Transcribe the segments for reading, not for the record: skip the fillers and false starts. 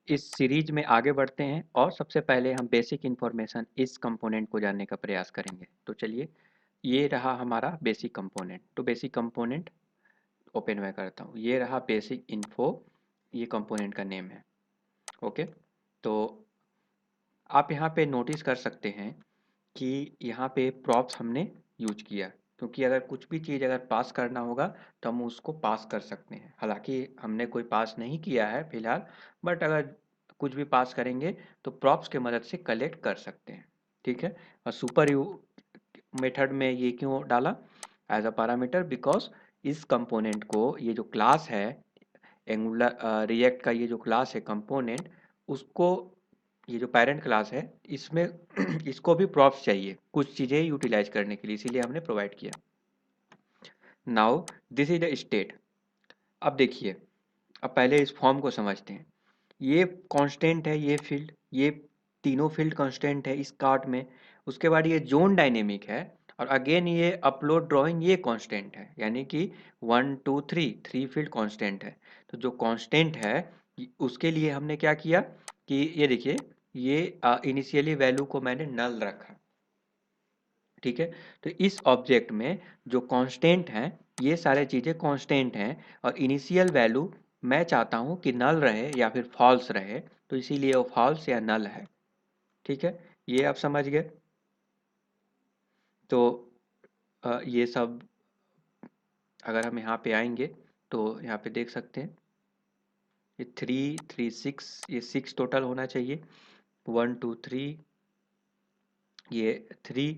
इस सीरीज में आगे बढ़ते हैं और सबसे पहले हम बेसिक इन्फॉर्मेशन इस कंपोनेंट को जानने का प्रयास करेंगे। तो चलिए, ये रहा हमारा बेसिक कंपोनेंट। तो बेसिक कंपोनेंट ओपन मैं करता हूँ, ये रहा बेसिक इन्फो, ये कंपोनेंट का नेम है। ओके, तो आप यहाँ पे नोटिस कर सकते हैं कि यहाँ पे प्रॉप्स हमने यूज किया, क्योंकि अगर कुछ भी चीज़ अगर पास करना होगा तो हम उसको पास कर सकते हैं। हालांकि हमने कोई पास नहीं किया है फिलहाल, बट अगर कुछ भी पास करेंगे तो प्रॉप्स के मदद से कलेक्ट कर सकते हैं। ठीक है। और सुपर यू मेथड में ये क्यों डाला एज अ पैरामीटर, बिकॉज इस कंपोनेंट को, ये जो क्लास है एंगुलर रिएक्ट का, ये जो क्लास है कंपोनेंट, उसको, ये जो पेरेंट क्लास है इसमें इसको भी प्रॉप्स चाहिए कुछ चीज़ें यूटिलाइज करने के लिए, इसीलिए हमने प्रोवाइड किया। Now this is the state. अब देखिए, अब पहले इस फॉर्म को समझते हैं। ये कांस्टेंट है, ये फील्ड, ये तीनों फील्ड कांस्टेंट है इस कार्ड में। उसके बाद ये जोन डायनेमिक है, और अगेन ये अपलोड ड्राइंग ये कांस्टेंट है, यानी कि 1 2 3 फील्ड कांस्टेंट है। तो जो कांस्टेंट है उसके लिए हमने क्या किया कि ये देखिए, ये इनिशियली वैल्यू को मैंने नल रखा। ठीक है। तो इस ऑब्जेक्ट में जो कांस्टेंट हैं, ये सारे चीज़ें कांस्टेंट हैं, और इनिशियल वैल्यू मैं चाहता हूँ कि नल रहे या फिर फॉल्स रहे, तो इसीलिए वो फॉल्स या नल है। ठीक है, ये आप समझ गए। तो ये सब अगर हम यहाँ पे आएंगे तो यहाँ पे देख सकते हैं, ये 3 3 6, ये 6 टोटल होना चाहिए। 1 2 3, ये 3,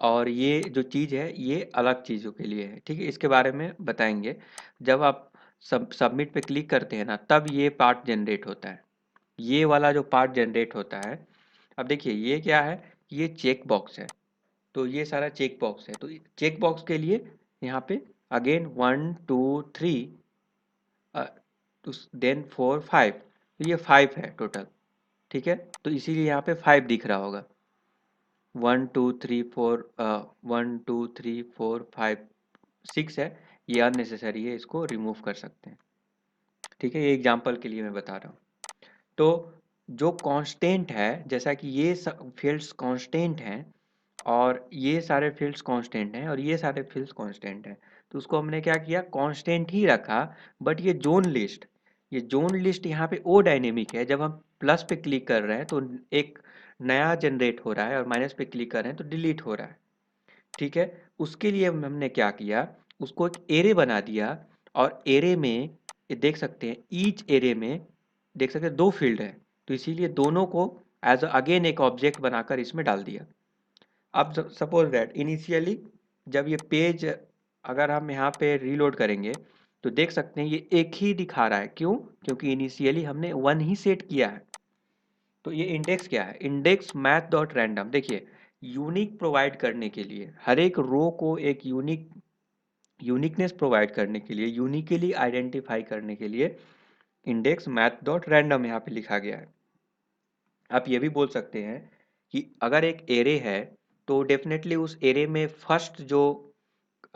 और ये जो चीज़ है ये अलग चीज़ों के लिए है। ठीक है, इसके बारे में बताएंगे। जब आप सबमिट पे क्लिक करते हैं ना, तब ये पार्ट जनरेट होता है, ये वाला जो पार्ट जनरेट होता है। अब देखिए ये क्या है, ये चेक बॉक्स है। तो ये सारा चेक बॉक्स है, तो चेक बॉक्स के लिए यहाँ पे अगेन 1 2 3, देन 4 5, तो ये 5 है टोटल। ठीक है, तो इसीलिए यहाँ पे 5 दिख रहा होगा। 1 2 3 4, 1 2 3 4 5 6 है, ये अननेसेसरी है, इसको रिमूव कर सकते हैं। ठीक है, ये एग्जांपल के लिए मैं बता रहा हूँ। तो जो कांस्टेंट है, जैसा कि ये फील्ड्स कांस्टेंट हैं, और ये सारे फील्ड्स कांस्टेंट हैं, और ये सारे फील्ड्स कांस्टेंट हैं, तो उसको हमने क्या किया, कांस्टेंट ही रखा। बट ये जोन लिस्ट, ये जोन लिस्ट यहाँ पे ओ डायनेमिक है। जब हम प्लस पे क्लिक कर रहे हैं तो एक नया जनरेट हो रहा है, और माइनस पे क्लिक कर रहे हैं तो डिलीट हो रहा है। ठीक है, उसके लिए हमने क्या किया, उसको एक एरे बना दिया। और एरे में ये देख सकते हैं, ईच एरे में देख सकते हैं 2 फील्ड है, तो इसीलिए दोनों को एज अगेन एक ऑब्जेक्ट बनाकर इसमें डाल दिया। अब सपोज दैट इनिशियली जब ये पेज, अगर हम यहाँ पे रीलोड करेंगे तो देख सकते हैं ये एक ही दिखा रहा है। क्यों? क्योंकि इनिशियली हमने 1 ही सेट किया है। तो ये इंडेक्स क्या है, इंडेक्स मैथ डॉट रैंडम। देखिए, यूनिक प्रोवाइड करने के लिए, हर एक रो को एक यूनिकनेस प्रोवाइड करने के लिए, यूनिकली आइडेंटिफाई करने के लिए इंडेक्स मैथ डॉट रैंडम यहाँ पे लिखा गया है। आप ये भी बोल सकते हैं कि अगर एक एरे है तो डेफिनेटली उस एरे में फर्स्ट जो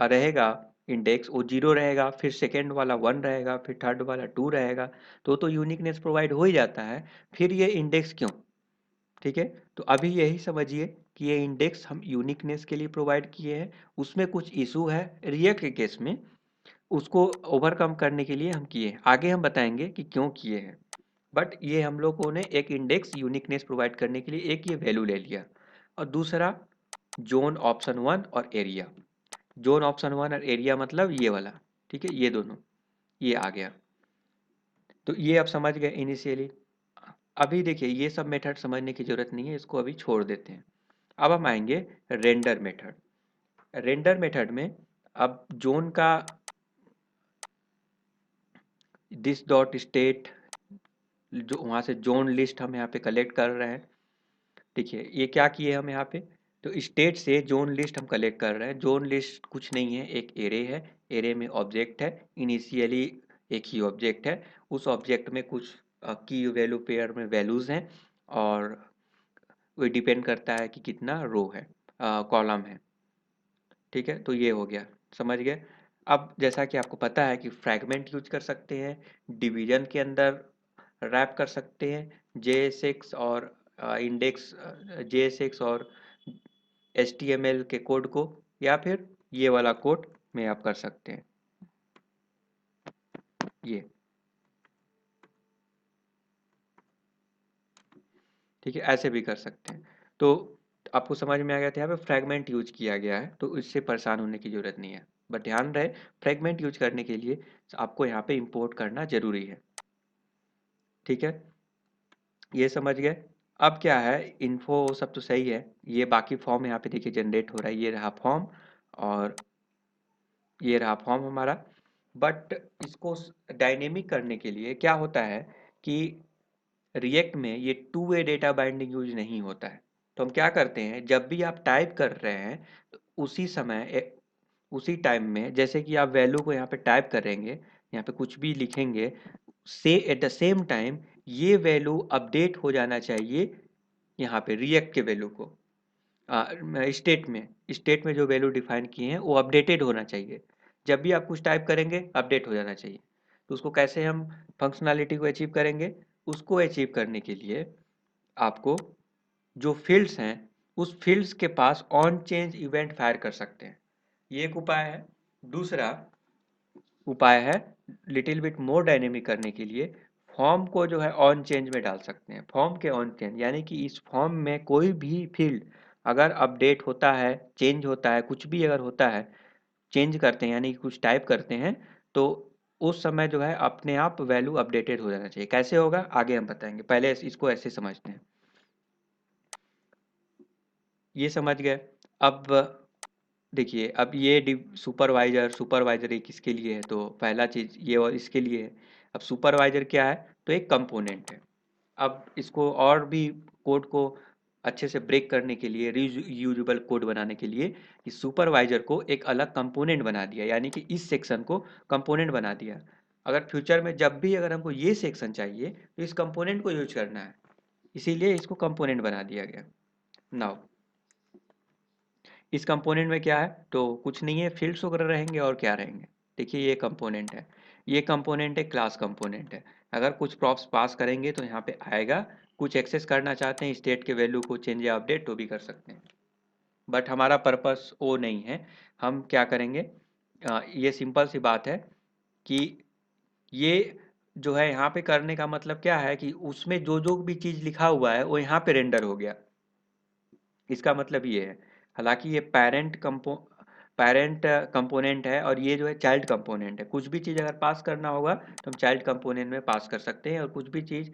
रहेगा इंडेक्स वो 0 रहेगा, फिर सेकेंड वाला 1 रहेगा, फिर थर्ड वाला 2 रहेगा। तो यूनिकनेस प्रोवाइड हो ही जाता है, फिर ये इंडेक्स क्यों? ठीक है, तो अभी यही समझिए कि ये इंडेक्स हम यूनिकनेस के लिए प्रोवाइड किए हैं। उसमें कुछ इशू है रिएक्ट के केस में, उसको ओवरकम करने के लिए हम किए हैं। आगे हम बताएंगे कि क्यों किए हैं। बट ये हम लोगों ने एक इंडेक्स यूनिकनेस प्रोवाइड करने के लिए एक ये वैल्यू ले लिया, और दूसरा जोन ऑप्शन 1 और एरिया। जोन ऑप्शन 1 और एरिया मतलब ये वाला। ठीक है, ये दोनों, ये आ गया। तो ये आप समझ गए इनिशियली। अभी देखिए, ये सब मेथड समझने की जरूरत नहीं है, इसको अभी छोड़ देते हैं। अब हम आएंगे रेंडर मेथड। रेंडर मेथड में अब जोन का दिस डॉट स्टेट, जो वहाँ से जोन लिस्ट हम यहाँ पे कलेक्ट कर रहे हैं। देखिए ये क्या किए हम यहाँ पे, तो स्टेट से जोन लिस्ट हम कलेक्ट कर रहे हैं। जोन लिस्ट कुछ नहीं है, एक एरे है। एरे में ऑब्जेक्ट है, इनिशियली एक ही ऑब्जेक्ट है। उस ऑब्जेक्ट में कुछ की वैल्यू पेयर में वैल्यूज हैं, और वो डिपेंड करता है कि कितना रो है, कॉलम है। ठीक है, तो ये हो गया, समझ गए। अब जैसा कि आपको पता है कि फ्रैगमेंट यूज कर सकते हैं, डिवीजन के अंदर रैप कर सकते हैं JSX और इंडेक्स JSX और HTML के कोड को, या फिर ये वाला कोड में आप कर सकते हैं, ये ठीक है, ऐसे भी कर सकते हैं। तो आपको समझ में आ गया था, यहाँ पे फ्रैगमेंट यूज किया गया है, तो इससे परेशान होने की जरूरत नहीं है। बट ध्यान रहे, फ्रैगमेंट यूज करने के लिए आपको यहाँ पे इंपोर्ट करना जरूरी है। ठीक है, ये समझ गए। अब क्या है, इन्फो सब तो सही है, ये बाकी फॉर्म यहाँ पे देखिए जनरेट हो रहा है, ये रहा फॉर्म और ये रहा फॉर्म हमारा। बट इसको डायनेमिक करने के लिए क्या होता है कि रिएक्ट में ये two way data binding use नहीं होता है। तो हम क्या करते हैं, जब भी आप टाइप कर रहे हैं तो उसी समय उसी टाइम में, जैसे कि आप वैल्यू को यहाँ पे टाइप करेंगे, यहाँ पे कुछ भी लिखेंगे, से एट द सेम टाइम ये वैल्यू अपडेट हो जाना चाहिए यहाँ पे रिएक्ट के वैल्यू को स्टेट में जो वैल्यू डिफाइन किए हैं वो अपडेटेड होना चाहिए। जब भी आप कुछ टाइप करेंगे अपडेट हो जाना चाहिए। तो उसको कैसे हम फंक्शनैलिटी को अचीव करेंगे, उसको अचीव करने के लिए आपको जो फील्ड्स हैं उस फील्ड्स के pass on change event fire कर सकते हैं, ये एक उपाय है। दूसरा उपाय है लिटिल बिट मोर डायनेमिक करने के लिए, फॉर्म को जो है ऑन चेंज में डाल सकते हैं। फॉर्म के ऑन चेंज यानी कि इस फॉर्म में कोई भी फील्ड अगर अपडेट होता है, चेंज होता है, कुछ भी अगर होता है, चेंज करते हैं यानी कि कुछ टाइप करते हैं, तो उस समय जो है अपने आप वैल्यू अपडेटेड हो जाना चाहिए। कैसे होगा आगे हम बताएंगे, पहले इसको ऐसे समझते हैं। ये समझ गए। अब देखिए, अब ये सुपरवाइजर सुपरवाइजर एक किसके लिए है, तो पहला चीज ये और इसके लिए है। अब सुपरवाइजर क्या है, तो एक कंपोनेंट है। अब इसको और भी कोड को अच्छे से ब्रेक करने के लिए, रीयूजेबल कोड बनाने के लिए, इस सुपरवाइजर को एक अलग कंपोनेंट बना दिया, यानी कि इस सेक्शन को कंपोनेंट बना दिया। अगर फ्यूचर में जब भी अगर हमको ये सेक्शन चाहिए तो इस कंपोनेंट को यूज करना है, इसीलिए इसको कंपोनेंट बना दिया गया। नाउ इस कंपोनेंट में क्या है, तो कुछ नहीं है, फील्ड्स वगैरह रहेंगे और क्या रहेंगे। देखिए ये कंपोनेंट है, ये कंपोनेंट है, क्लास कंपोनेंट है। अगर कुछ प्रॉप्स पास करेंगे तो यहाँ पे आएगा, कुछ एक्सेस करना चाहते हैं स्टेट के वैल्यू को चेंज या अपडेट तो भी कर सकते हैं। बट हमारा पर्पस वो नहीं है। हम क्या करेंगे, ये सिंपल सी बात है कि ये जो है यहाँ पे करने का मतलब क्या है कि उसमें जो जो भी चीज़ लिखा हुआ है वो यहाँ पे रेंडर हो गया, इसका मतलब ये है। हालांकि ये पेरेंट कंपोनेंट है और ये जो है चाइल्ड कंपोनेंट है। कुछ भी चीज़ अगर पास करना होगा तो हम चाइल्ड कंपोनेंट में पास कर सकते हैं, और कुछ भी चीज़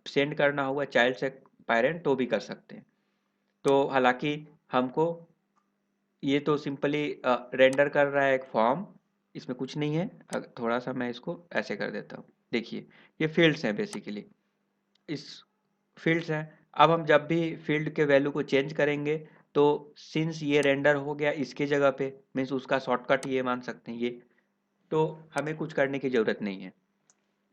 सेंड करना होगा चाइल्ड से पेरेंट तो भी कर सकते हैं। तो हालांकि हमको ये तो सिंपली रेंडर कर रहा है एक फॉर्म, इसमें कुछ नहीं है। थोड़ा सा मैं इसको ऐसे कर देता हूँ, देखिए ये फील्ड्स हैं बेसिकली, इस फील्ड्स हैं। अब हम जब भी फील्ड के वैल्यू को चेंज करेंगे तो सिंस ये रेंडर हो गया इसके जगह पे, मीन्स उसका शॉर्टकट ये मान सकते हैं ये, तो हमें कुछ करने की ज़रूरत नहीं है,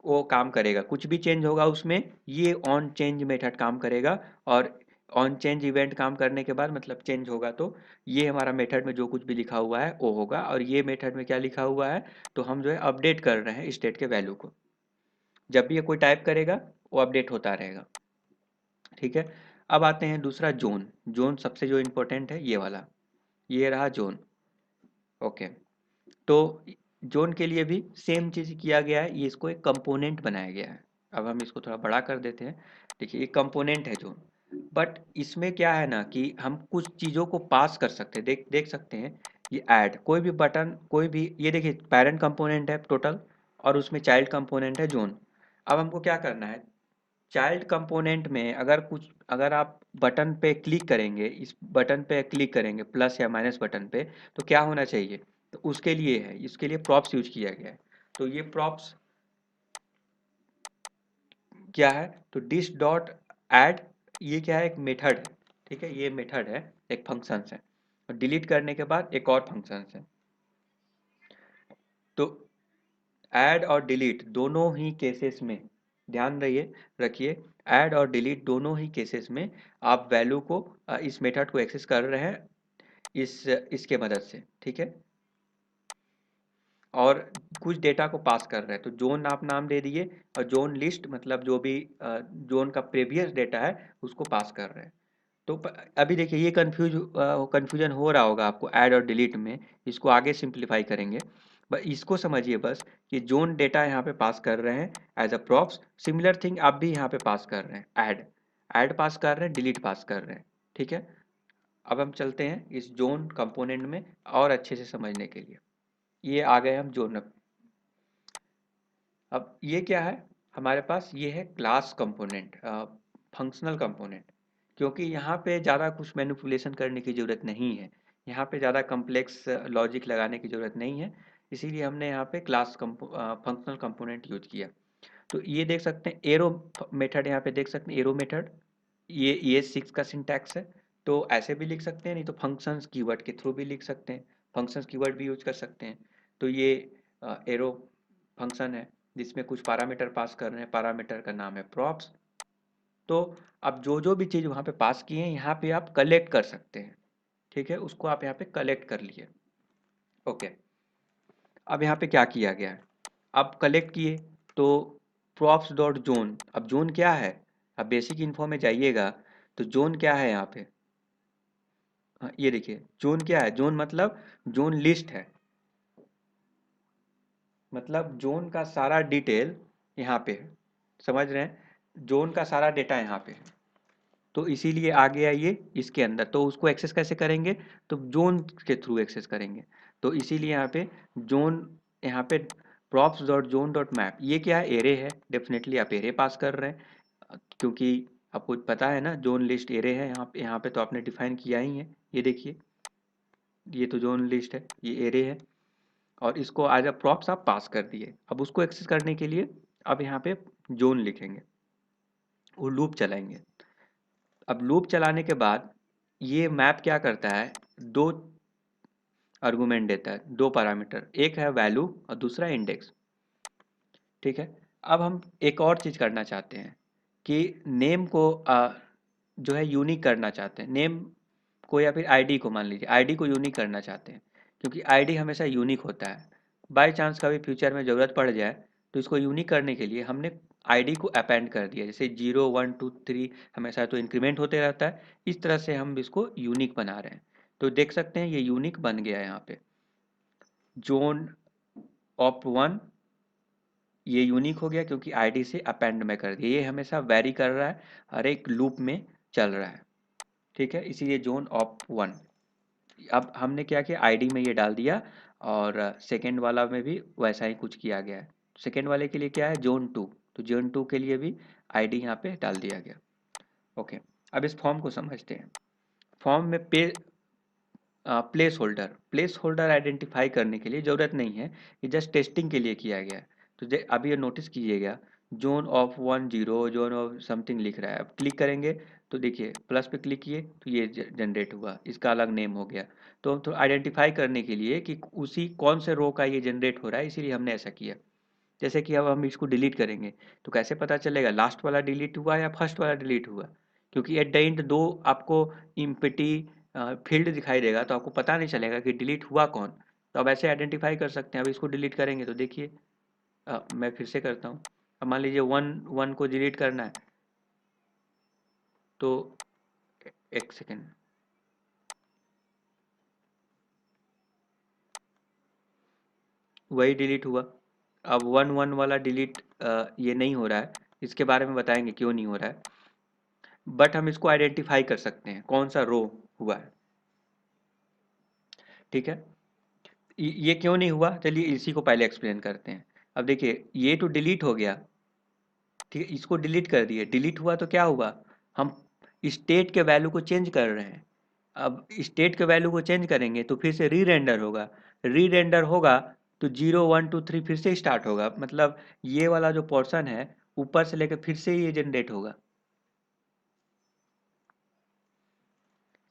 वो काम करेगा। कुछ भी चेंज होगा उसमें ये ऑन चेंज मेथड काम करेगा, और ऑन चेंज इवेंट काम करने के बाद मतलब चेंज होगा तो ये हमारा मेथड में जो कुछ भी लिखा हुआ है वो होगा। और ये मेथड में क्या लिखा हुआ है, तो हम जो है अपडेट कर रहे हैं स्टेट के वैल्यू को, जब भी ये कोई टाइप करेगा वो अपडेट होता रहेगा। ठीक है, अब आते हैं दूसरा जोन। जोन सबसे जो इम्पोर्टेंट है ये वाला, ये रहा जोन। ओके, तो जोन के लिए भी सेम चीज़ किया गया है, ये इसको एक कंपोनेंट बनाया गया है। अब हम इसको थोड़ा बड़ा कर देते हैं। देखिए ये कंपोनेंट है जोन, बट इसमें क्या है ना कि हम कुछ चीज़ों को पास कर सकते हैं। देख देख सकते हैं, ये ऐड कोई भी बटन, कोई भी, ये देखिए पेरेंट कंपोनेंट है टोटल और उसमें चाइल्ड कंपोनेंट है जोन। अब हमको क्या करना है, चाइल्ड कंपोनेंट में अगर आप बटन पे क्लिक करेंगे, इस बटन पे क्लिक करेंगे प्लस या माइनस बटन पे, तो क्या होना चाहिए, तो उसके लिए है, इसके लिए प्रॉप्स यूज किया गया है। तो ये प्रॉप्स क्या है, तो डिश डॉट ऐड, ये क्या है, एक मेथड है। ठीक है, ये मेथड है, एक फंक्शन है, और डिलीट करने के बाद एक और फंक्शन है। तो ऐड और डिलीट दोनों ही केसेस में ध्यान रहिए रखिए, ऐड और डिलीट दोनों ही केसेस में आप वैल्यू को इस मेथड को एक्सेस कर रहे हैं इसके मदद से। ठीक है, और कुछ डेटा को पास कर रहे हैं, तो जोन आप नाम दे दिए और जोन लिस्ट मतलब जो भी जोन का प्रीवियस डेटा है उसको पास कर रहे हैं। तो अभी देखिए ये कन्फ्यूजन हो रहा होगा आपको ऐड और डिलीट में, इसको आगे सिंप्लीफाई करेंगे। बस इसको समझिए बस कि जोन डेटा यहाँ पे पास कर रहे हैं as a props, similar thing आप भी यहाँ पे पास कर रहे हैं, ऐड ऐड पास कर रहे हैं, डिलीट पास कर रहे हैं। ठीक है, अब हम चलते हैं इस जोन कंपोनेंट में और अच्छे से समझने के लिए। ये आ गए हम जोन। अब ये क्या है हमारे पास, ये है क्लास कंपोनेंट, फंक्शनल कंपोनेंट। क्योंकि यहाँ पे ज़्यादा कुछ मैनिपुलेशन करने की ज़रूरत नहीं है, यहाँ पे ज़्यादा कम्प्लेक्स लॉजिक लगाने की ज़रूरत नहीं है, इसीलिए हमने यहाँ पे फंक्शनल कंपोनेंट यूज किया। तो ये देख सकते हैं एरो मेथड, यहाँ पे देख सकते हैं एरो मेथड, ये 6 का सिंटैक्स है। तो ऐसे भी लिख सकते हैं, नहीं तो फंक्शंस कीवर्ड के थ्रू भी लिख सकते हैं, फंक्शंस कीवर्ड भी यूज कर सकते हैं। तो ये एरो फंक्शन है जिसमें कुछ पैरामीटर पास कर रहे हैं, पैरामीटर का नाम है प्रॉप्स। तो अब जो जो भी चीज़ वहाँ पे पास किए हैं यहाँ पे आप कलेक्ट कर सकते हैं। ठीक है, उसको आप यहाँ पे कलेक्ट कर लिए। ओके, अब यहाँ पे क्या किया गया है, अब कलेक्ट किए तो प्रॉप्स डॉट जोन, अब जोन क्या है, अब बेसिक इन्फो में जाइएगा तो जोन क्या है यहाँ पे। हाँ, ये देखिए जोन क्या है, जोन मतलब जोन लिस्ट है, मतलब जोन का सारा डिटेल यहाँ पे है, समझ रहे हैं, जोन का सारा डेटा यहाँ पे है। तो इसीलिए आ गया ये इसके अंदर, तो उसको एक्सेस कैसे करेंगे, तो जोन के थ्रू एक्सेस करेंगे। तो इसीलिए यहाँ पे जोन, यहाँ पे props dot zone dot map, ये क्या है, एरे है, डेफिनेटली आप एरे पास कर रहे हैं, क्योंकि आपको पता है ना जोन लिस्ट एरे है, यहाँ पे तो आपने डिफाइन किया ही है। ये देखिए ये तो जोन लिस्ट है, ये एरे है, और इसको आज आप प्रॉप्स आप पास कर दिए। अब उसको एक्सेस करने के लिए अब यहाँ पे जोन लिखेंगे, वो लूप चलाएंगे। अब लूप चलाने के बाद ये मैप क्या करता है, दो आर्गुमेंट देता है, दो पैरामीटर, एक है वैल्यू और दूसरा इंडेक्स। ठीक है, अब हम एक और चीज़ करना चाहते हैं कि नेम को जो है यूनिक करना चाहते हैं, नेम को या फिर आईडी को, मान लीजिए आईडी को यूनिक करना चाहते हैं, क्योंकि आईडी हमेशा यूनिक होता है। बाय चांस कभी फ्यूचर में ज़रूरत पड़ जाए तो इसको यूनिक करने के लिए हमने आईडी को अपेंड कर दिया, जैसे 0 1 2 3 हमेशा तो इंक्रीमेंट होते रहता है, इस तरह से हम इसको यूनिक बना रहे हैं। तो देख सकते हैं ये यूनिक बन गया है यहाँ पे, जोन ऑप 1 ये यूनिक हो गया क्योंकि आईडी से अपेंड में कर दिया, ये हमेशा वेरी कर रहा है, हर एक लूप में चल रहा है। ठीक है, इसीलिए जोन ऑप 1। अब हमने क्या किया, आईडी में ये डाल दिया, और सेकेंड वाला में भी वैसा ही कुछ किया गया है। सेकेंड वाले के लिए क्या है, जोन 2, तो जोन 2 के लिए भी आईडी यहाँ पे डाल दिया गया। ओके, अब इस फॉर्म को समझते हैं। फॉर्म में प्लेस होल्डर आइडेंटिफाई करने के लिए ज़रूरत नहीं है, ये जस्ट टेस्टिंग के लिए किया गया है। तो अभी ये नोटिस कीजिएगा, zone of 10 zone of something लिख रहा है, अब क्लिक करेंगे तो देखिए प्लस पे क्लिक किए तो ये जनरेट हुआ, इसका अलग नेम हो गया। तो हम तो आइडेंटिफाई करने के लिए कि उसी कौन से रो का ये जनरेट हो रहा है, इसीलिए हमने ऐसा किया। जैसे कि अब हम इसको डिलीट करेंगे तो कैसे पता चलेगा लास्ट वाला डिलीट हुआ या फर्स्ट वाला डिलीट हुआ, क्योंकि एट द एंड दो आपको इम्पटी फील्ड दिखाई देगा, तो आपको पता नहीं चलेगा कि डिलीट हुआ कौन। तो अब ऐसे आइडेंटिफाई कर सकते हैं। अब इसको डिलीट करेंगे तो देखिए, मैं फिर से करता हूँ। अब मान लीजिए 1 1 को डिलीट करना है, तो एक सेकेंड, वही डिलीट हुआ। अब 1 1 वाला डिलीट ये नहीं हो रहा है, इसके बारे में बताएंगे क्यों नहीं हो रहा है, बट हम इसको आइडेंटिफाई कर सकते हैं कौन सा रो हुआ है। ठीक है, ये क्यों नहीं हुआ, चलिए इसी को पहले एक्सप्लेन करते हैं। अब देखिए ये तो डिलीट हो गया, ठीक है, इसको डिलीट कर दिए, डिलीट हुआ तो क्या हुआ, हम स्टेट के वैल्यू को चेंज कर रहे हैं। अब स्टेट के वैल्यू को चेंज करेंगे तो फिर से री रेंडर होगा, री रेंडर होगा तो 0 1 2 3 फिर से स्टार्ट होगा, मतलब ये वाला जो पोर्शन है ऊपर से लेकर फिर से ये जनरेट होगा।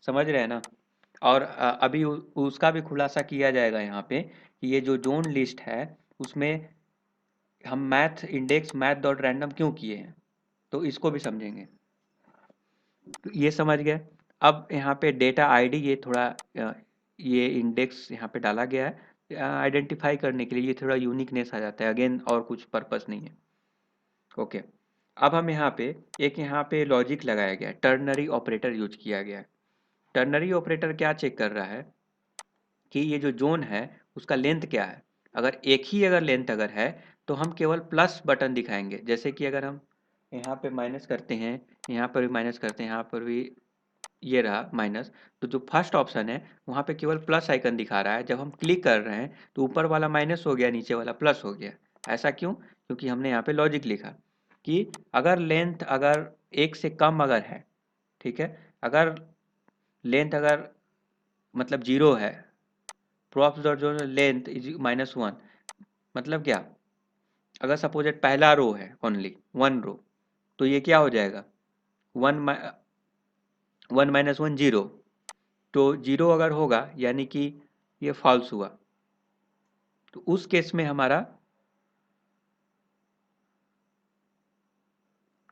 समझ रहे हैं ना। और अभी उसका भी खुलासा किया जाएगा यहाँ पे कि ये जो जोन लिस्ट है उसमें हम math index math dot random क्यों किए हैं, तो इसको भी समझेंगे। तो ये समझ गए। अब यहाँ पे डेटा आईडी ये थोड़ा ये इंडेक्स यहाँ पे डाला गया है, आइडेंटिफाई करने के लिए, ये थोड़ा यूनिकनेस आ जाता है, अगेन और कुछ पर्पस नहीं है। ओके, अब हम यहाँ पे यहाँ पे लॉजिक लगाया गया है, टर्नरी ऑपरेटर यूज किया गया है। टर्नरी ऑपरेटर क्या चेक कर रहा है कि ये जो जोन है उसका लेंथ क्या है। अगर एक ही अगर लेंथ अगर है तो हम केवल प्लस बटन दिखाएंगे। जैसे कि अगर हम यहाँ पे माइनस करते हैं, यहाँ पर भी माइनस करते हैं, यहाँ पर भी ये रहा माइनस, तो जो फर्स्ट ऑप्शन है वहाँ पे केवल प्लस आइकन दिखा रहा है। जब हम क्लिक कर रहे हैं तो ऊपर वाला माइनस हो गया, नीचे वाला प्लस हो गया। ऐसा क्यों? क्योंकि हमने यहाँ पे लॉजिक लिखा कि अगर लेंथ अगर एक से कम अगर है, ठीक है, अगर लेंथ अगर मतलब जीरो है, प्रॉप्स डॉट जो लेंथ इज -1, मतलब क्या, अगर सपोज पहला रो है ओनली वन रो, तो ये क्या हो जाएगा, one one minus one zero, तो जीरो अगर होगा यानी कि ये फॉल्स हुआ। तो उस केस में हमारा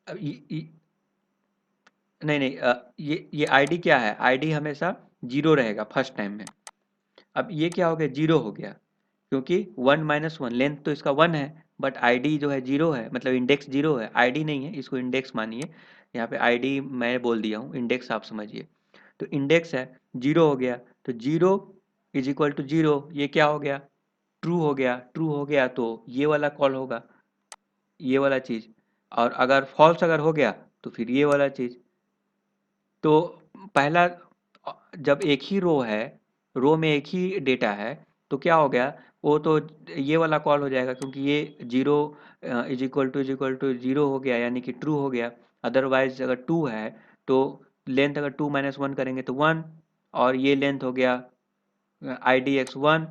अब नहीं नहीं ये आईडी क्या है, आईडी हमेशा जीरो रहेगा फर्स्ट टाइम में। अब ये क्या हो गया, जीरो हो गया, क्योंकि वन माइनस वन, लेंथ तो इसका वन है बट आईडी जो है जीरो है, मतलब इंडेक्स जीरो है, आईडी नहीं है, इसको इंडेक्स मानिए। यहाँ पे आईडी मैं बोल दिया हूँ, इंडेक्स आप समझिए। तो इंडेक्स है, जीरो हो गया, तो zero is equal to zero, ये क्या हो गया, ट्रू हो गया। ट्रू हो गया तो ये वाला कॉल होगा, ये वाला चीज़। और अगर फॉल्स अगर हो गया तो फिर ये वाला चीज़। तो पहला जब एक ही रो है, रो में एक ही डेटा है, तो क्या हो गया, वो तो ये वाला कॉल हो जाएगा, क्योंकि ये zero is equal to zero हो गया यानी कि ट्रू हो गया। अदरवाइज अगर टू है तो लेंथ अगर टू माइनस वन करेंगे तो वन, और ये लेंथ हो गया I D x one.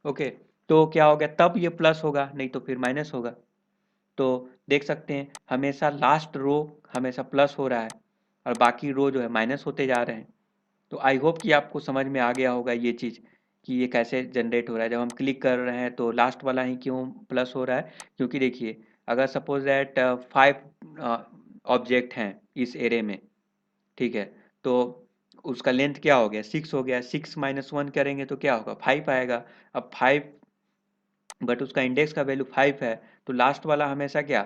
Okay, तो क्या हो गया, तब ये प्लस होगा, नहीं तो फिर माइनस होगा। तो देख सकते हैं हमेशा लास्ट रो हमेशा प्लस हो रहा है और बाकी रो जो है माइनस होते जा रहे हैं। तो आई होप कि आपको समझ में आ गया होगा ये चीज़ कि ये कैसे जनरेट हो रहा है। जब हम क्लिक कर रहे हैं तो लास्ट वाला ही क्यों प्लस हो रहा है, क्योंकि देखिए अगर सपोज दैट 5 ऑब्जेक्ट हैं इस एरे में, ठीक है, तो उसका लेंथ क्या हो गया, 6 हो गया, 6 - 1 करेंगे तो क्या होगा, 5 आएगा। अब 5 बट उसका इंडेक्स का वैल्यू 5 है, तो लास्ट वाला हमेशा क्या,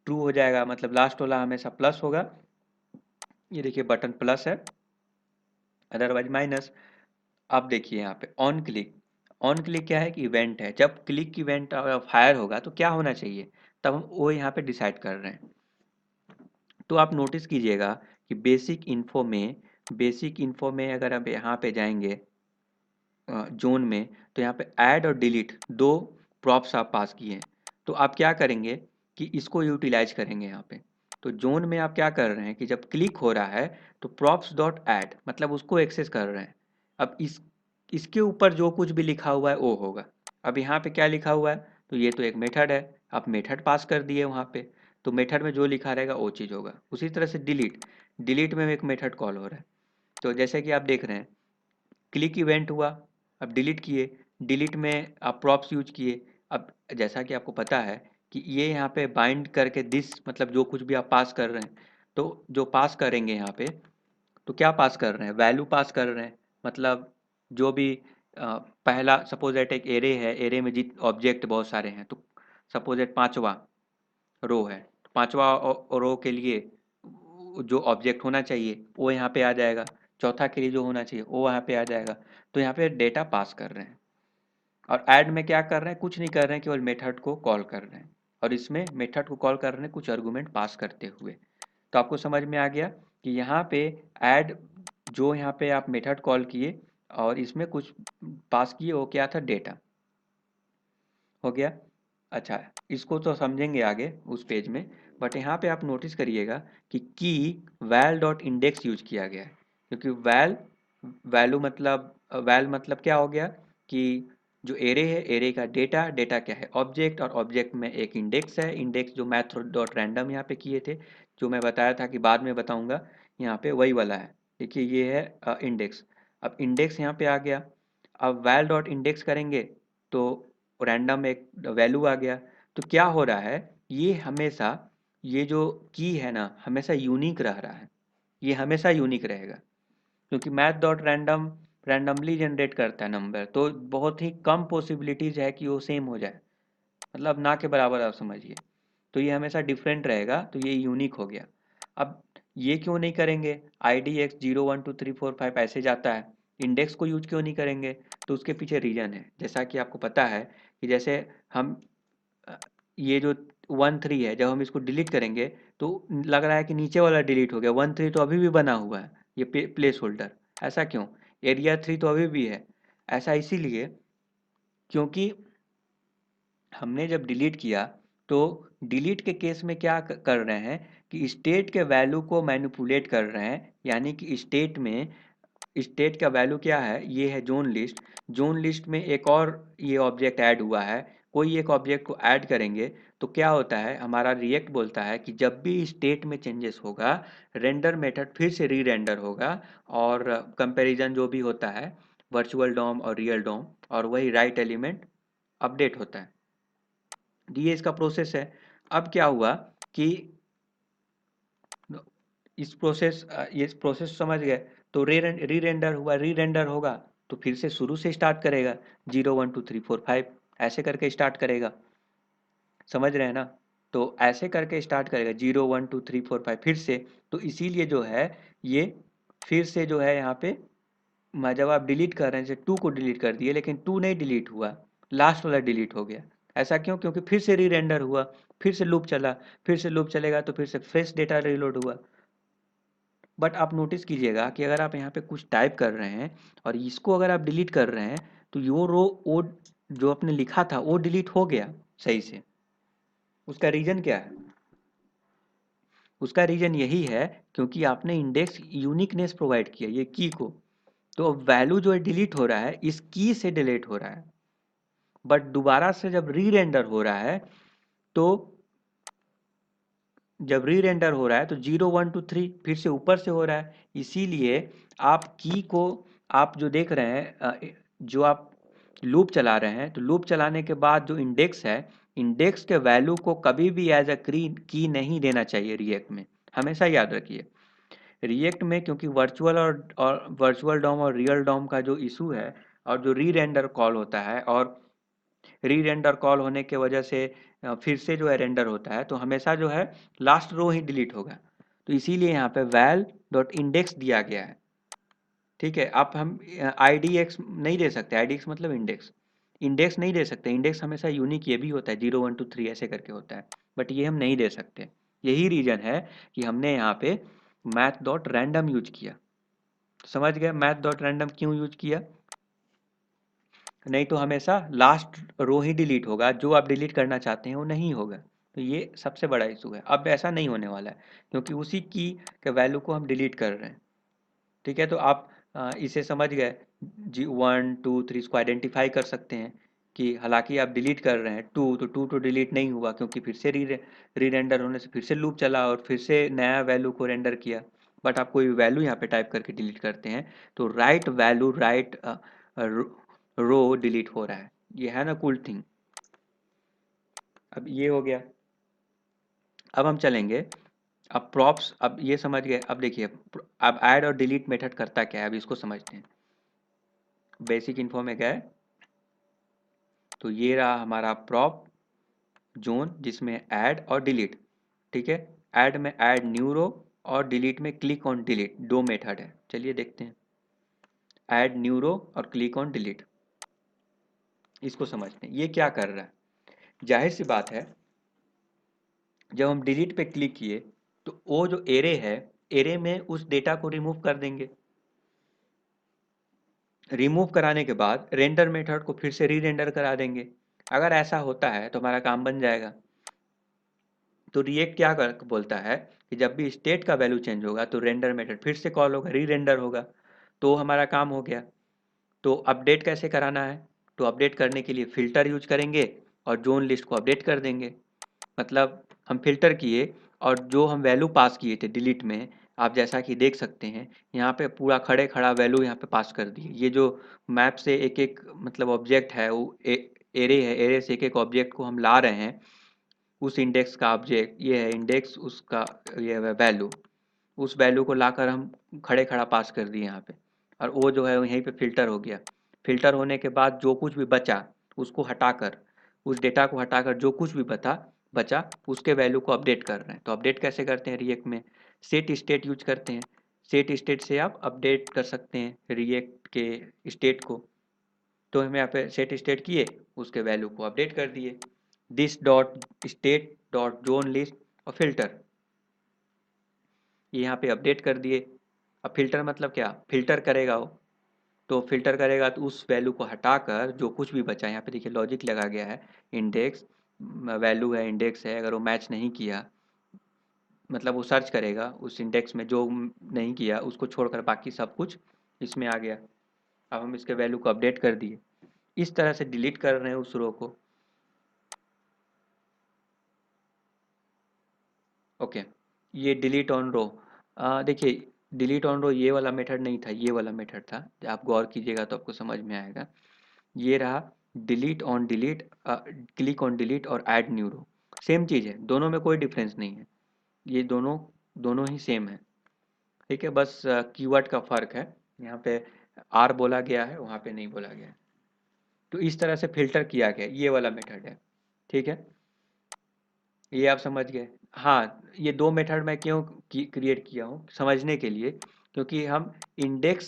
ट्रू हो जाएगा, मतलब लास्ट वाला हमेशा प्लस होगा। ये देखिए बटन प्लस है, अदरवाइज माइनस। अब देखिए यहाँ पे ऑन क्लिक, ऑन क्लिक क्या है कि इवेंट है, जब क्लिक इवेंट फायर होगा तो क्या होना चाहिए, तब हम वो यहाँ पे डिसाइड कर रहे हैं। तो आप नोटिस कीजिएगा कि बेसिक इन्फो में अगर आप यहाँ पे जाएंगे जोन में, तो यहाँ पे ऐड और डिलीट दो प्रॉप्स आप पास किए हैं। तो आप क्या करेंगे कि इसको यूटिलाइज करेंगे यहाँ पे। तो जोन में आप क्या कर रहे हैं कि जब क्लिक हो रहा है तो प्रॉप्स डॉट ऐड, मतलब उसको एक्सेस कर रहे हैं। अब इसके ऊपर जो कुछ भी लिखा हुआ है वो होगा। अब यहाँ पे क्या लिखा हुआ है, तो ये तो एक मेथड है, आप मेथड पास कर दिए वहाँ पे, तो मेथड में जो लिखा रहेगा वो चीज़ होगा। उसी तरह से डिलीट, डिलीट में एक मेथड कॉल हो रहा है। तो जैसे कि आप देख रहे हैं क्लिक इवेंट हुआ, अब डिलीट किए, डिलीट में आप प्रॉप्स यूज किए। अब जैसा कि आपको पता है कि ये यहाँ पे बाइंड करके दिस, मतलब जो कुछ भी आप पास कर रहे हैं, तो जो पास करेंगे यहाँ पे, तो क्या पास कर रहे हैं, वैल्यू पास कर रहे हैं। मतलब जो भी पहला सपोज एट एक एरे है, एरे में जित ऑब्जेक्ट बहुत सारे हैं, तो सपोज एट पांचवा रो है, तो पांचवा रो के लिए जो ऑब्जेक्ट होना चाहिए वो यहाँ पे आ जाएगा, चौथा के लिए जो होना चाहिए वो यहाँ पे आ जाएगा। तो यहाँ पे डेटा पास कर रहे हैं। और ऐड में क्या कर रहे हैं, कुछ नहीं कर रहे हैं, केवल मेथड को कॉल कर रहे हैं। और इसमें मेथड को कॉल कर रहे हैं कुछ आर्गुमेंट पास करते हुए। तो आपको समझ में आ गया कि यहाँ पे ऐड, जो यहाँ पे आप मेथड कॉल किए और इसमें कुछ पास किए, वो क्या था, डेटा हो गया। अच्छा, इसको तो समझेंगे आगे उस पेज में, बट यहाँ पे आप नोटिस करिएगा कि वैल डॉट इंडेक्स यूज किया गया है। क्योंकि वैल मतलब क्या हो गया कि जो एरे है, एरे का डेटा, डेटा क्या है, ऑब्जेक्ट, और ऑब्जेक्ट में एक इंडेक्स है, इंडेक्स जो मैथ डॉट रैंडम यहाँ पे किए थे, जो मैं बताया था कि बाद में बताऊंगा, यहाँ पे वही वाला है। देखिए ये है इंडेक्स। अब इंडेक्स यहाँ पे आ गया। अब वैल डॉट इंडेक्स करेंगे तो रैंडम एक वैल्यू आ गया। तो क्या हो रहा है, ये हमेशा, ये जो की है ना, हमेशा यूनिक रह रहा है, ये हमेशा यूनिक रहेगा। क्योंकि math dot random randomly generate करता है नंबर, तो बहुत ही कम पॉसिबिलिटीज है कि वो सेम हो जाए, मतलब ना के बराबर आप समझिए। तो ये हमेशा डिफरेंट रहेगा, तो ये यूनिक हो गया। अब ये क्यों नहीं करेंगे, आई डी एक्स 0 1 2 3 4 5 ऐसे जाता है, इंडेक्स को यूज क्यों नहीं करेंगे? तो उसके पीछे रीजन है, जैसा कि आपको पता है कि जैसे हम ये जो 1 3 है, जब हम इसको डिलीट करेंगे तो लग रहा है कि नीचे वाला डिलीट हो गया, 1 3 तो अभी भी बना हुआ है, ये प्लेस होल्डर। ऐसा क्यों? एरिया 3 तो अभी भी है। ऐसा इसीलिए क्योंकि हमने जब डिलीट किया तो डिलीट के केस में क्या कर रहे हैं कि स्टेट के वैल्यू को मैनिपुलेट कर रहे हैं, यानी कि स्टेट का वैल्यू क्या है, ये है जोन लिस्ट। जोन लिस्ट में एक और ये ऑब्जेक्ट ऐड हुआ है, कोई एक ऑब्जेक्ट को ऐड करेंगे तो क्या होता है, हमारा रिएक्ट बोलता है कि जब भी स्टेट में चेंजेस होगा रेंडर मेथड फिर से री रेंडर होगा, और कंपैरिजन जो भी होता है वर्चुअल डॉम और रियल डॉम, और वही राइट एलिमेंट अपडेट होता है। ये इसका प्रोसेस है। अब क्या हुआ कि इस प्रोसेस समझ गए, तो री रेंडर हुआ, री रेंडर होगा तो फिर से शुरू से स्टार्ट करेगा, 0 1 2 3 4 5 ऐसे करके स्टार्ट करेगा, समझ रहे हैं ना? तो ऐसे करके स्टार्ट करेगा 0 1 2 3 4 5 फिर से। तो इसीलिए जो है ये फिर से जो है यहाँ पे जब आप डिलीट कर रहे हैं, जैसे 2 को डिलीट कर दिए लेकिन 2 नहीं डिलीट हुआ, लास्ट वाला डिलीट हो गया। ऐसा क्यों? क्योंकि फिर से री रेंडर हुआ, फिर से लूप चला, फिर से लूप चलेगा तो फिर से फ्रेश डेटा रीलोड हुआ। बट आप नोटिस कीजिएगा कि अगर आप यहाँ पे कुछ टाइप कर रहे हैं और इसको अगर आप डिलीट कर रहे हैं तो वो जो आपने लिखा था वो डिलीट हो गया सही से। उसका रीजन क्या है? उसका रीजन यही है क्योंकि आपने इंडेक्स यूनिकनेस प्रोवाइड किया ये की को, तो वैल्यू जो है डिलीट हो रहा है इस की से डिलीट हो रहा है। बट दोबारा से जब री रेंडर हो रहा है तो जब री रेंडर हो रहा है तो 0 1 2 3 फिर से ऊपर से हो रहा है। इसीलिए आप की को आप जो देख रहे हैं जो आप लूप चला रहे हैं, तो लूप चलाने के बाद जो इंडेक्स है, इंडेक्स के वैल्यू को कभी भी एज अ की नहीं देना चाहिए रिएक्ट में, हमेशा याद रखिए। रिएक्ट में क्योंकि और वर्चुअल डॉम और रियल डॉम का जो इशू है, और जो री रेंडर कॉल होता है, और री रेंडर कॉल होने के वजह से फिर से जो है रेंडर होता है, तो हमेशा जो है लास्ट रो ही डिलीट होगा। तो इसीलिए यहाँ पे वैल डॉट इंडेक्स दिया गया है। ठीक है, आप हम आई डी एक्स नहीं दे सकते, आई डी एक्स मतलब इंडेक्स, इंडेक्स नहीं दे सकते। इंडेक्स हमेशा यूनिक ये भी होता है, 0 1 2 3 ऐसे करके होता है, बट ये हम नहीं दे सकते। यही रीजन है कि हमने यहाँ पे मैथ डॉट रैंडम यूज किया। समझ गए मैथ डॉट रैंडम क्यों यूज किया? नहीं तो हमेशा लास्ट रो ही डिलीट होगा, जो आप डिलीट करना चाहते हैं वो नहीं होगा। तो ये सबसे बड़ा इशू है। अब ऐसा नहीं होने वाला है क्योंकि उसी की के वैल्यू को हम डिलीट कर रहे हैं। ठीक है, तो आप इसे समझ गए, जी 1 2 3 इसको आइडेंटिफाई कर सकते हैं कि हालांकि आप डिलीट कर रहे हैं 2, तो 2 तो डिलीट नहीं हुआ क्योंकि फिर से री रेंडर होने से फिर से लूप चला और फिर से नया वैल्यू को रेंडर किया। बट आप कोई वैल्यू यहाँ पे टाइप करके डिलीट करते हैं तो right value right row delete हो रहा है। ये है ना कूल थिंग। अब ये हो गया। अब हम चलेंगे, अब प्रॉप्स, अब ये समझ गए। अब देखिए अब ऐड और डिलीट मेथड करता क्या है, अब इसको समझते हैं। बेसिक इन्फो में गए तो ये रहा हमारा प्रॉप जोन जिसमें ऐड और डिलीट। ठीक है, ऐड में ऐड न्यू रो और डिलीट में क्लिक ऑन डिलीट, दो मेथड है। चलिए देखते हैं, ऐड न्यू रो और क्लिक ऑन डिलीट, इसको समझते हैं ये क्या कर रहा है। जाहिर सी बात है, जब हम डिलीट पे क्लिक किए तो वो जो एरे है, एरे में उस डेटा को रिमूव कर देंगे। रिमूव कराने के बाद रेंडर मेथड को फिर से री रेंडर करा देंगे। अगर ऐसा होता है तो हमारा काम बन जाएगा। तो रिएक्ट क्या बोलता है कि जब भी स्टेट का वैल्यू चेंज होगा तो रेंडर मेथड फिर से कॉल होगा, री रेंडर होगा, तो हमारा काम हो गया। तो अपडेट कैसे कराना है? तो अपडेट करने के लिए फिल्टर यूज करेंगे और जोन लिस्ट को अपडेट कर देंगे। मतलब हम फिल्टर किए और जो हम वैल्यू पास किए थे डिलीट में, आप जैसा कि देख सकते हैं यहाँ पे पूरा खड़े खड़ा वैल्यू यहाँ पे पास कर दिए। ये जो मैप से एक एक मतलब ऑब्जेक्ट है वो एरे है, एरे से एक एक ऑब्जेक्ट को हम ला रहे हैं, उस इंडेक्स का ऑब्जेक्ट ये है इंडेक्स, उसका ये है वैल्यू, उस वैल्यू को लाकर हम खड़े खड़ा पास कर दिए यहाँ पे। और वो जो है यहीं पे फिल्टर हो गया। फिल्टर होने के बाद जो कुछ भी बचा उसको हटाकर, उस डेटा को हटाकर जो कुछ भी बचा उसके वैल्यू को अपडेट कर रहे हैं। तो अपडेट कैसे करते हैं रिएक्ट में? सेट स्टेट यूज करते हैं। सेट स्टेट से आप अपडेट कर सकते हैं रिएक्ट के स्टेट को। तो हम यहाँ पे सेट स्टेट किए, उसके वैल्यू को अपडेट कर दिए, this dot state dot zone list और फिल्टर, ये यहाँ पे अपडेट कर दिए। अब फिल्टर मतलब क्या? फिल्टर करेगा वो, तो फिल्टर करेगा तो उस वैल्यू को हटाकर जो कुछ भी बचा, यहाँ पे देखिए लॉजिक लगा गया है, इंडेक्स वैल्यू है, इंडेक्स है, अगर वो मैच नहीं किया मतलब वो सर्च करेगा उस इंडेक्स में, जो नहीं किया उसको छोड़कर बाकी सब कुछ इसमें आ गया। अब हम इसके वैल्यू को अपडेट कर दिए, इस तरह से डिलीट कर रहे हैं उस रो को। ओके, ये डिलीट ऑन रो, देखिए डिलीट ऑन रो ये वाला मेथड नहीं था, ये वाला मेथड था, आप गौर कीजिएगा तो आपको समझ में आएगा। ये रहा delete on delete, click on delete और ऐड न्यू रो, सेम चीज़ है, दोनों में कोई डिफरेंस नहीं है, ये दोनों दोनों ही सेम है। ठीक है, बस कीवर्ड का फ़र्क है, यहाँ पे आर बोला गया है, वहाँ पे नहीं बोला गया है। तो इस तरह से फिल्टर किया गया, ये वाला मेथड है। ठीक है, ये आप समझ गए। हाँ, ये दो मेथड मैं क्यों क्रिएट किया हूँ समझने के लिए, क्योंकि हम इंडेक्स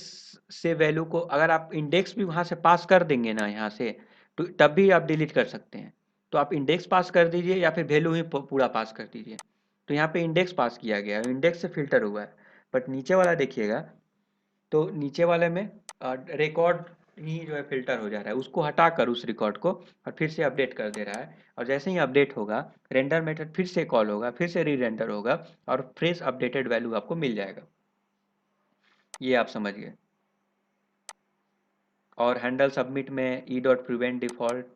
से वैल्यू को, अगर आप इंडेक्स भी वहाँ से पास कर देंगे ना यहाँ से, तो तब भी आप डिलीट कर सकते हैं। तो आप इंडेक्स पास कर दीजिए या फिर वैल्यू ही पूरा पास कर दीजिए। तो यहाँ पे इंडेक्स पास किया गया है, इंडेक्स से फिल्टर हुआ है। बट नीचे वाला देखिएगा, तो नीचे वाले में रिकॉर्ड ही जो है फिल्टर हो जा रहा है, उसको हटाकर उस रिकॉर्ड को और फिर से अपडेट कर दे रहा है। और जैसे ही अपडेट होगा रेंडर मेथड फिर से कॉल होगा, फिर से री रेंडर होगा और फ्रेश अपडेटेड वैल्यू आपको मिल जाएगा। ये आप समझ गए। और हैंडल सबमिट में ई डॉट प्रिवेंट डिफ़ॉल्ट,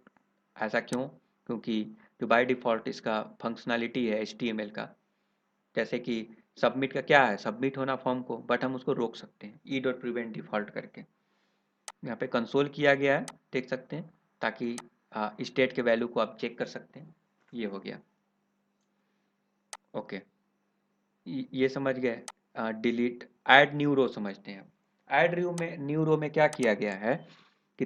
ऐसा क्यों? क्योंकि जो बाय डिफ़ॉल्ट इसका फंक्शनैलिटी है HTML का, जैसे कि सबमिट का क्या है, सबमिट होना फॉर्म को, बट हम उसको रोक सकते हैं ई डॉट प्रिवेंट डिफ़ॉल्ट करके। यहाँ पे कंसोल किया गया है, देख सकते हैं, ताकि स्टेट के वैल्यू को आप चेक कर सकते हैं। ये हो गया। ओके, ये समझ गए। डिलीट, ऐड न्यू रो समझते हैं। ऐड न्यू रो में क्या किया गया है कि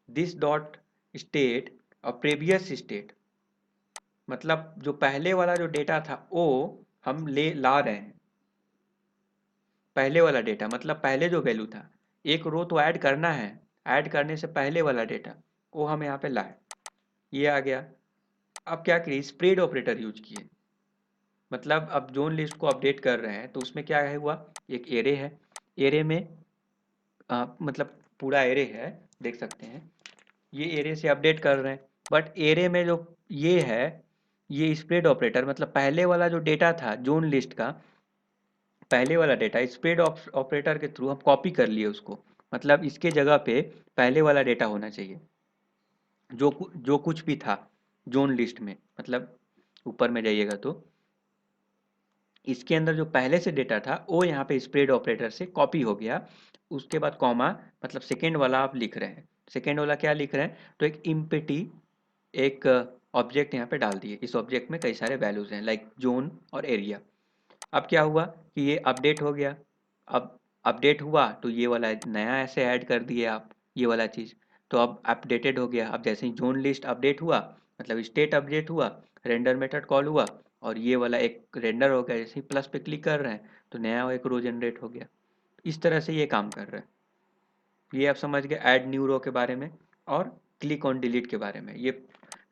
दिस डॉट स्टेट और प्रीवियस स्टेट, मतलब जो पहले वाला जो डेटा था वो हम ले ला रहे हैं। पहले वाला डेटा मतलब पहले जो वैल्यू था, एक रो तो ऐड करना है, ऐड करने से पहले वाला डेटा वो हम यहाँ पे लाए, ये आ गया। अब क्या करिए, स्प्रेड ऑपरेटर यूज किए, मतलब अब जोन लिस्ट को अपडेट कर रहे हैं तो उसमें क्या है हुआ, एक एरे है, एरे में मतलब पूरा एरे है, देख सकते हैं, ये एरे से अपडेट कर रहे हैं। बट एरे में जो ये है, ये स्प्रेड ऑपरेटर, मतलब पहले वाला जो डेटा था जोन लिस्ट का, पहले वाला डेटा स्प्रेड ऑपरेटर के थ्रू हम कॉपी कर लिए उसको, मतलब इसके जगह पे पहले वाला डेटा होना चाहिए, जो कुछ भी था जोन लिस्ट में, मतलब ऊपर में जाइएगा तो इसके अंदर जो पहले से डेटा था वो यहाँ पे स्प्रेड ऑपरेटर से कॉपी हो गया। उसके बाद कॉमा, मतलब सेकेंड वाला आप लिख रहे हैं, सेकेंड वाला क्या लिख रहे हैं, तो एक इम्पेटी एक ऑब्जेक्ट यहाँ पे डाल दिए, इस ऑब्जेक्ट में कई सारे वैल्यूज हैं लाइक जोन और एरिया। अब क्या हुआ कि ये अपडेट हो गया, अब अपडेट हुआ तो ये वाला नया ऐसे ऐड कर दिए आप, ये वाला चीज़, तो अब अपडेटेड हो गया। अब जैसे ही जोन लिस्ट अपडेट हुआ, मतलब स्टेट अपडेट हुआ, रेंडर मेथड कॉल हुआ और ये वाला एक रेंडर हो गया, जैसे ही प्लस पे क्लिक कर रहे हैं तो नया एक रो जनरेट हो गया। इस तरह से ये काम कर रहा है। ये आप समझ गए ऐड न्यू रो के बारे में। और क्लिक ऑन डिलीट के बारे में, ये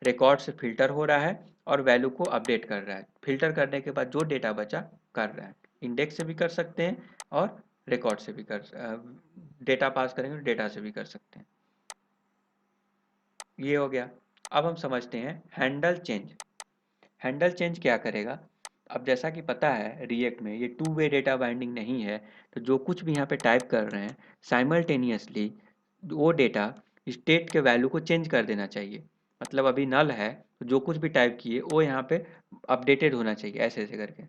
रिकॉर्ड से फिल्टर हो रहा है और वैल्यू को अपडेट कर रहा है। फिल्टर करने के बाद जो डेटा बचा कर रहा है, इंडेक्स से भी कर सकते हैं और रिकॉर्ड से भी डेटा पास करेंगे तो डेटा से भी कर सकते हैं। ये हो गया। अब हम समझते हैं हैंडल चेंज। हैंडल चेंज क्या करेगा? अब जैसा कि पता है रिएक्ट में ये टू वे डेटा बाइंडिंग नहीं है, तो जो कुछ भी यहाँ पे टाइप कर रहे हैं साइमल्टेनियसली वो डेटा स्टेट के वैल्यू को चेंज कर देना चाहिए। मतलब अभी नल है तो जो कुछ भी टाइप किए वो यहाँ पे अपडेटेड होना चाहिए, ऐसे ऐसे करके।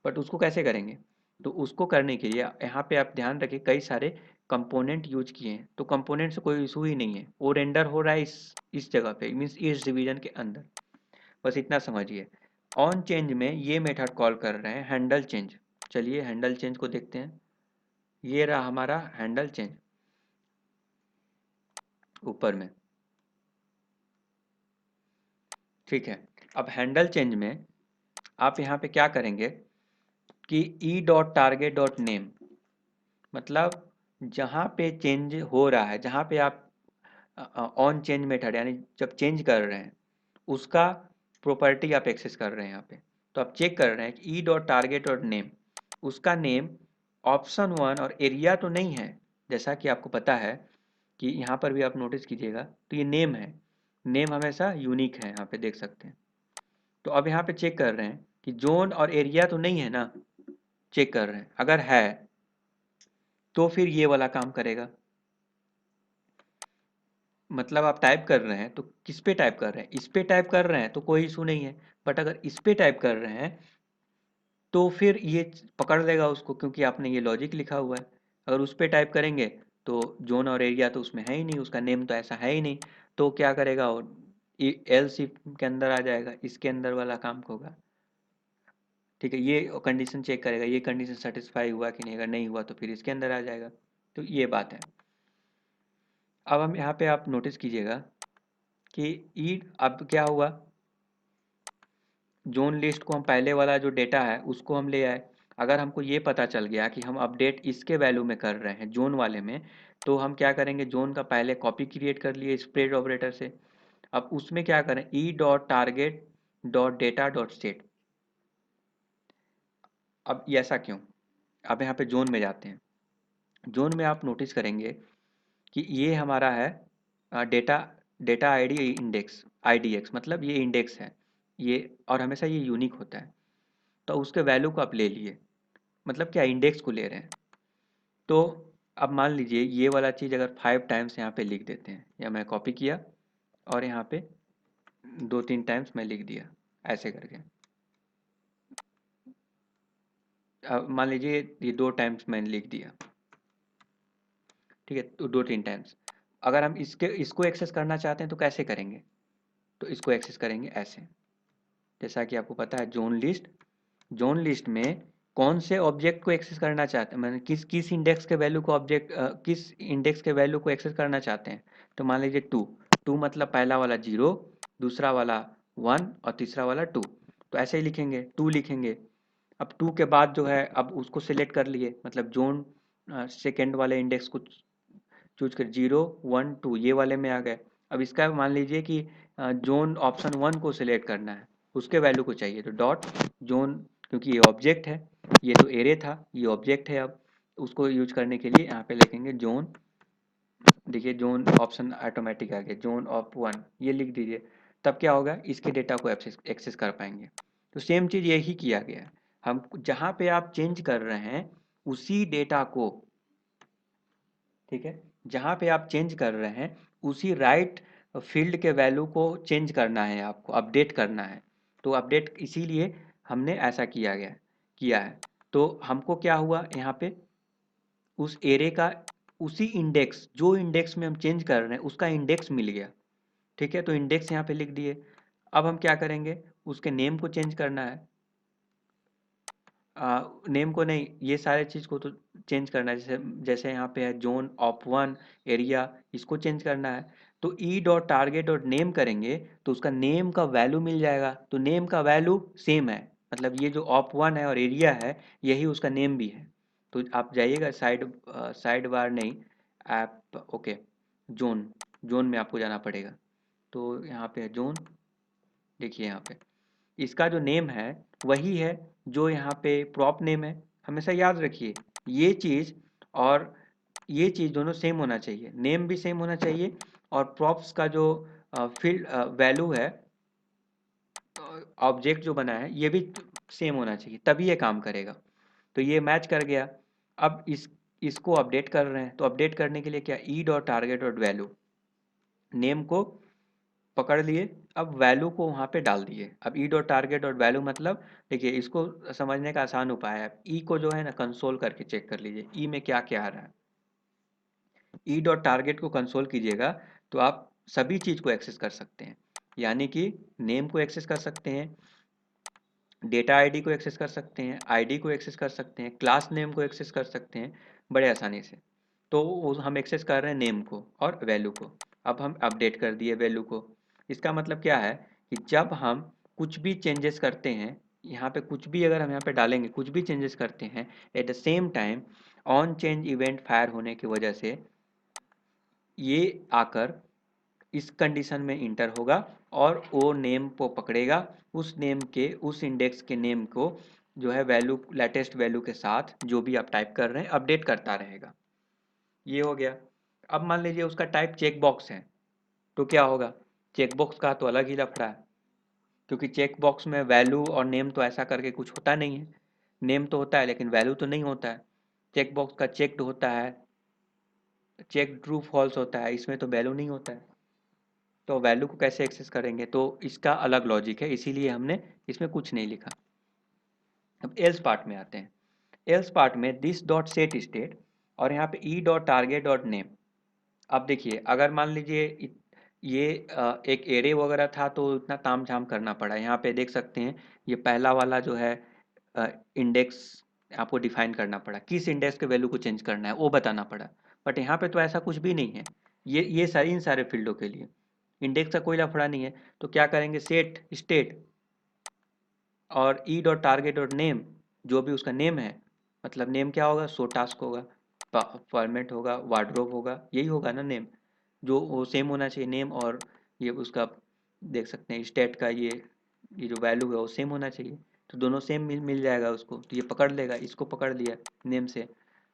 बट उसको कैसे करेंगे? तो उसको करने के लिए यहाँ पे आप ध्यान रखें कई सारे कंपोनेंट यूज किए हैं, तो कंपोनेंट से कोई इशू ही नहीं है, वो रेंडर हो रहा है इस जगह पे, मीन्स इस डिवीजन के अंदर। बस इतना समझिए। ऑन चेंज में ये मेथड कॉल कर रहे हैं हैंडल चेंज। चलिए हैंडल चेंज को देखते हैं। ये रहा हमारा हैंडल चेंज। ऊपर में। ठीक है, अब हैंडल चेंज में आप यहाँ पे क्या करेंगे कि E dot target dot name, मतलब जहाँ पे चेंज हो रहा है, जहाँ पे आप ऑन चेंज मेथड यानी जब चेंज कर रहे हैं उसका प्रॉपर्टी आप एक्सेस कर रहे हैं यहाँ पे। तो आप चेक कर रहे हैं कि E dot target dot name, उसका नेम ऑप्शन वन और एरिया तो नहीं है, जैसा कि आपको पता है कि यहाँ पर भी आप नोटिस कीजिएगा तो ये नेम है, नेम हमेशा यूनिक है, यहाँ पे देख सकते हैं। तो अब यहाँ पे चेक कर रहे हैं कि जोन और एरिया तो नहीं है ना, चेक कर रहे हैं, अगर है तो फिर ये वाला काम करेगा। मतलब आप टाइप कर रहे हैं तो किस पे टाइप कर रहे हैं, इस पे टाइप कर रहे हैं तो कोई इशू नहीं है, बट अगर इस पे टाइप कर रहे हैं तो फिर ये पकड़ लेगा उसको, क्योंकि आपने ये लॉजिक लिखा हुआ है। अगर उस पे टाइप करेंगे तो जोन और एरिया तो उसमें है ही नहीं, उसका नेम तो ऐसा है ही नहीं, तो क्या करेगा वो, एल्स इफ के अंदर आ जाएगा, इसके अंदर वाला काम होगा। ठीक है, ये कंडीशन चेक करेगा, ये कंडीशन सेटिस्फाई हुआ कि नहीं, अगर नहीं हुआ तो फिर इसके अंदर आ जाएगा। तो ये बात है। अब हम यहाँ पे आप नोटिस कीजिएगा कि ई अब क्या हुआ, जोन लिस्ट को हम पहले वाला जो डेटा है उसको हम ले आए। अगर हमको ये पता चल गया कि हम अपडेट इसके वैल्यू में कर रहे हैं जोन वाले में, तो हम क्या करेंगे, जोन का पहले कॉपी क्रिएट कर लिए स्प्रेड ऑपरेटर से। अब उसमें क्या करें, E dot target dot data dot set. अब ये ऐसा क्यों, अब यहाँ पे जोन में जाते हैं। जोन में आप नोटिस करेंगे कि ये हमारा है data, data ID index, IDX, मतलब ये इंडेक्स है ये, और हमेशा ये यूनिक होता है। तो उसके वैल्यू को आप ले लिए, मतलब क्या, इंडेक्स को ले रहे हैं। तो अब मान लीजिए ये वाला चीज़ अगर 5 टाइम्स यहाँ पे लिख देते हैं, या मैं कॉपी किया और यहाँ पे 2-3 टाइम्स मैं लिख दिया ऐसे करके। अब मान लीजिए ये 2 टाइम्स मैंने लिख दिया, ठीक है, तो 2-3 टाइम्स। अगर हम इसको एक्सेस करना चाहते हैं तो कैसे करेंगे, तो इसको एक्सेस करेंगे ऐसे। जैसा कि आपको पता है जोन लिस्ट, जोन लिस्ट में कौन से ऑब्जेक्ट को एक्सेस करना चाहते हैं, मतलब किस किस इंडेक्स के वैल्यू को ऑब्जेक्ट, किस इंडेक्स के वैल्यू को एक्सेस करना चाहते हैं। तो मान लीजिए टू, टू मतलब पहला वाला 0, दूसरा वाला 1 और तीसरा वाला 2। तो ऐसे ही लिखेंगे, 2 लिखेंगे। अब 2 के बाद जो है अब उसको सिलेक्ट कर लिए, मतलब जोन सेकेंड वाले इंडेक्स को चूज कर, 0 1 2 ये वाले में आ गए। अब इसका मान लीजिए कि जोन ऑप्शन 1 को सिलेक्ट करना है, उसके वैल्यू को चाहिए, तो डॉट जोन, क्योंकि ये ऑब्जेक्ट है, ये तो एरे था, ये ऑब्जेक्ट है, अब उसको यूज करने के लिए यहाँ पे लिखेंगे जोन। देखिए जोन ऑप्शन ऑटोमेटिक आ गया, जोन ऑफ 1 ये लिख दीजिए। तब क्या होगा, इसके डेटा को एक्सेस कर पाएंगे। तो सेम चीज़ यही किया गया है, हम जहाँ पे आप चेंज कर रहे हैं उसी डेटा को, ठीक है, जहाँ पे आप चेंज कर रहे हैं उसी राइट फील्ड के वैल्यू को चेंज करना है, आपको अपडेट करना है। तो अपडेट इसीलिए हमने ऐसा किया है। तो हमको क्या हुआ यहाँ पे, उस एरे का उसी इंडेक्स, जो इंडेक्स में हम चेंज कर रहे हैं उसका इंडेक्स मिल गया। ठीक है, तो इंडेक्स यहाँ पे लिख दिए। अब हम क्या करेंगे, उसके नेम को चेंज करना है, नेम को नहीं, ये सारे चीज़ को तो चेंज करना है, जैसे जैसे यहाँ पे है जोन ऑफ 1 एरिया, इसको चेंज करना है। तो E dot target dot name करेंगे तो उसका नेम का वैल्यू मिल जाएगा, तो नेम का वैल्यू सेम है, मतलब ये जो ऑफ 1 है और एरिया है यही उसका नेम भी है। तो आप जाइएगा साइड बार नहीं, आप ओके, जोन, जोन में आपको जाना पड़ेगा। तो यहाँ पे है जोन, देखिए यहाँ पे इसका जो नेम है वही है जो यहाँ पे प्रॉप नेम है। हमेशा याद रखिए ये चीज़, और ये चीज़ दोनों सेम होना चाहिए, नेम भी सेम होना चाहिए और प्रॉप्स का जो फील्ड वैल्यू है, ऑब्जेक्ट जो बना है ये भी सेम होना चाहिए, तभी ये काम करेगा। तो ये मैच कर गया। अब इसको अपडेट कर रहे हैं, तो अपडेट करने के लिए क्या, E dot target dot value, name को पकड़ लिए, अब वैल्यू को वहाँ पे डाल दिए। अब E dot target dot value मतलब, देखिए इसको समझने का आसान उपाय है, ई को जो है ना कंसोल करके चेक कर लीजिए ई में क्या क्या आ रहा है। ई डॉट टारगेट को कंसोल कीजिएगा तो आप सभी चीज़ को एक्सेस कर सकते हैं, यानी कि नेम को एक्सेस कर सकते हैं, डेटा आईडी को एक्सेस कर सकते हैं, आईडी को एक्सेस कर सकते हैं, क्लास नेम को एक्सेस कर सकते हैं बड़े आसानी से। तो हम एक्सेस कर रहे हैं नेम को और वैल्यू को। अब हम अपडेट कर दिए वैल्यू को। इसका मतलब क्या है कि जब हम कुछ भी चेंजेस करते हैं, यहाँ पे कुछ भी अगर हम यहाँ पे डालेंगे, कुछ भी चेंजेस करते हैं, at the same time on change event fire होने की वजह से ये आकर इस कंडीशन में इंटर होगा और वो नेम को पकड़ेगा, उस नेम के, उस इंडेक्स के नेम को जो है वैल्यू, लेटेस्ट वैल्यू के साथ जो भी आप टाइप कर रहे हैं अपडेट करता रहेगा। ये हो गया। अब मान लीजिए उसका टाइप चेक बॉक्स है, तो क्या होगा, चेक बॉक्स का तो अलग ही लफड़ा है, क्योंकि चेक बॉक्स में वैल्यू और नेम तो ऐसा करके कुछ होता नहीं है। नेम तो होता है लेकिन वैल्यू तो नहीं होता है। चेक बॉक्स का चेक्ड होता है, चेक ट्रू फॉल्स होता है, इसमें तो वैल्यू नहीं होता है। तो वैल्यू को कैसे एक्सेस करेंगे, तो इसका अलग लॉजिक है, इसीलिए हमने इसमें कुछ नहीं लिखा। अब एल्स पार्ट में आते हैं। एल्स पार्ट में दिस डॉट सेट स्टेट और यहाँ पे E dot target dot name. अब देखिए अगर मान लीजिए ये एक एरे वगैरह था तो इतना ताम झाम करना पड़ा। यहाँ पे देख सकते हैं ये पहला वाला जो है इंडेक्स आपको डिफाइन करना पड़ा, किस इंडेक्स के वैल्यू को चेंज करना है वो बताना पड़ा। बट यहाँ पे तो ऐसा कुछ भी नहीं है। ये सारी, इन सारे फील्डों के लिए इंडेक्स का कोई लफड़ा नहीं है। तो क्या करेंगे, सेट स्टेट और E dot target dot name, जो भी उसका नेम है, मतलब नेम क्या होगा, शो टास्क होगा, फॉर्मेट होगा, वार्डरोब होगा, यही होगा ना नेम, जो वो सेम होना चाहिए नेम। और ये उसका देख सकते हैं स्टेट का ये जो वैल्यू है वो सेम होना चाहिए। तो दोनों सेम मिल जाएगा उसको, तो ये पकड़ लेगा, इसको पकड़ लिया नेम से।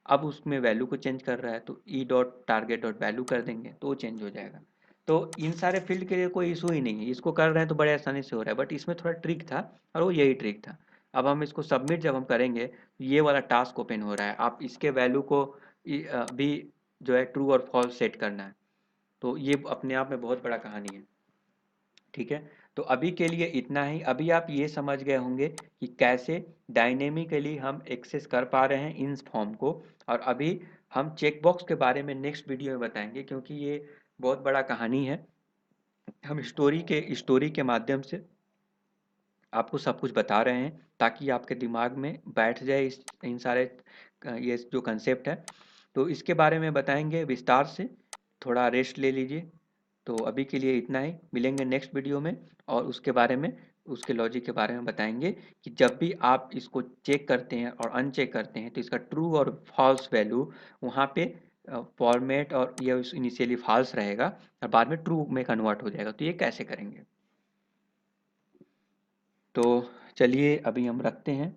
अब उसमें वैल्यू को चेंज कर रहा है तो E dot target dot value कर देंगे तो वो चेंज हो जाएगा। तो इन सारे फील्ड के लिए कोई इशू ही नहीं है, इसको कर रहे हैं तो बड़े आसानी से हो रहा है। बट इसमें थोड़ा ट्रिक था और वो यही ट्रिक था। अब हम इसको सबमिट जब हम करेंगे तो ये वाला टास्क ओपन हो रहा है, आप इसके वैल्यू को भी जो है ट्रू और फॉल्स सेट करना है। तो ये अपने आप में बहुत बड़ा कहानी है। ठीक है, तो अभी के लिए इतना ही। अभी आप ये समझ गए होंगे कि कैसे डायनेमिकली हम एक्सेस कर पा रहे हैं इन फॉर्म को। और अभी हम चेकबॉक्स के बारे में नेक्स्ट वीडियो में बताएंगे, क्योंकि ये बहुत बड़ा कहानी है। हम स्टोरी के माध्यम से आपको सब कुछ बता रहे हैं ताकि आपके दिमाग में बैठ जाए इन सारे ये जो कंसेप्ट है। तो इसके बारे में बताएंगे विस्तार से। थोड़ा रेस्ट ले लीजिए। तो अभी के लिए इतना ही, मिलेंगे नेक्स्ट वीडियो में और उसके बारे में, उसके लॉजिक के बारे में बताएंगे कि जब भी आप इसको चेक करते हैं और अनचेक करते हैं तो इसका ट्रू और फॉल्स वैल्यू वहाँ पे फॉर्मेट और ये इनिशियली फॉल्स रहेगा और बाद में ट्रू में कन्वर्ट हो जाएगा। तो ये कैसे करेंगे। तो चलिए अभी हम रखते हैं।